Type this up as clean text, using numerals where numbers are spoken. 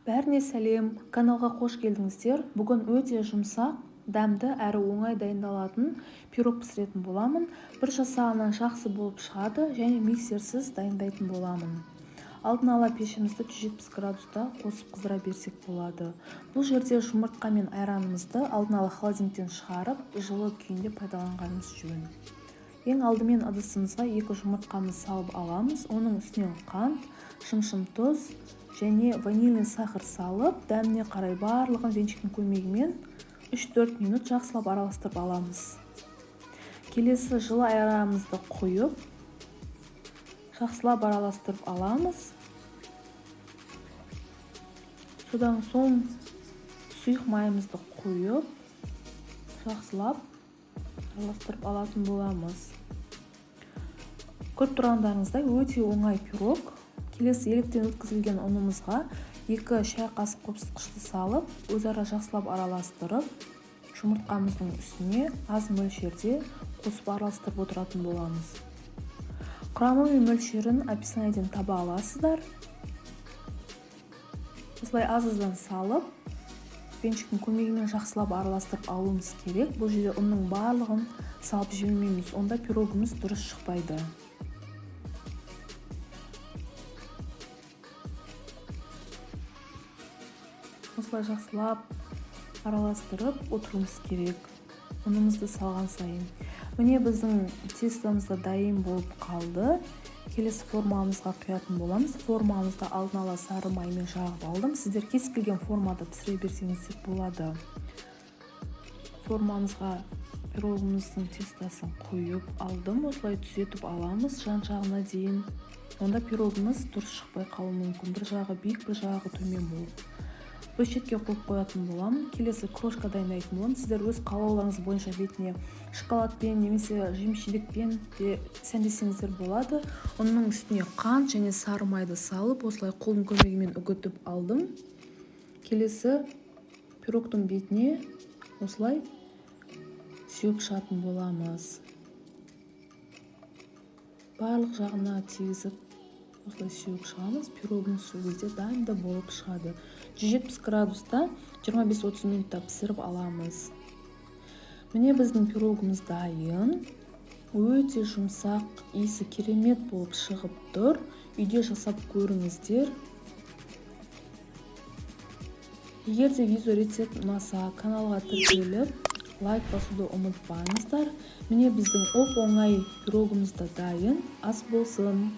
Бәріне сәлем, каналға қош келдіңіздер. Бүгін өте жұмсақ, дәмді әрі оңай дайындалатын пирог пісіретін боламын. Bir жасағаннан жақсы болып шығады және миксерсіз дайындайтын боламын. Алдын ала пешімізді 170 градуста қосып қыздыра берсек болады. Бұл жерде жұмыртқа мен айранымызды алдын ала холодильниктен шығарып, жылы күйінде пайдаланғанымыз жөн. Ең алдымен ыдысымызға 2 жұмыртқамызды салып аламыз. Оның үстінен қант, шым-шым тұз және ванильный сахар салып, дәміне қарай барлығын венчиктің көмегімен 3-4 минут жақсылап араластырып аламыз. Келесі жылы айранымызды қойып, жақсылап араластырып аламыз. Содан соң сұйық майымызды қойып, жақсылап араластырып алатын боламыз. Көріп тұрғандарыңыздай өте оңай пирог. Келесі електен өткізілген ұнымызға 2 шай қасық қопсытқышты салып, өзара жақсылап араластырып, жұмыртқамыздың үстіне аз мөлшерде қосып араластырып отыратын боламыз. Құрамы мен мөлшерін описаниеден таба аласыздар. Осылай аз-аздан салып, венчиктің көмегімен жақсылап араластырып алуымыз керек. Бұл жерде ұнның барлығын салып жібермейміз, онда пирогымыз дұрыс шықпайды. Осылай жақсылап араластырып отыруымыз керек. Ұнымызды салған сайын. Міне біздің тестомыз да дайын болып қалды. Келесі формамызға құятын боламыз. Формамызды алдын ала сары маймен жағып алдым. Сіздер кез келген формада пісіре берсеңіздер болады. Формамызға пирогымыздың тестосын қойып алдым. Осылай түзетіп аламыз жан-жағына дейін. Онда пирогымыз дұрыс шықпай қалуы мүмкін. Bir жағы биік, bir жағы төмен болып. Бір шетке қойып қоятын боламын. Келесі крошка дайындайтын боламын. Сіздер өз қалауларыңыз бойынша бетіне шоколадпен немесе жемшелікпен де сәндесеңіздер болады. Оның үстіне қант және сары майды салып, осылай қолдың көмегімен үгітіп алдым. Келесі пирогтың бетіне осылай сеуіп шығатын боламыз. Барлық жағына тигізіп осылай сеуіп шығамыз. Пирогымыз сол кезде дайында болып шығады. 170 градуста 25-30 минутта пісіріп аламыз. Міне біздің пирогымыз дайын. Өте жұмсақ, иісі керемет болып шығып тұр. Үйде жасап көріңіздер. Егер де видео рецепт ұнаса, каналға тіркеліп, лайк басуды ұмытпаңыздар. Міне біздің оп-оңай пирогымыз да дайын. Ас болсын!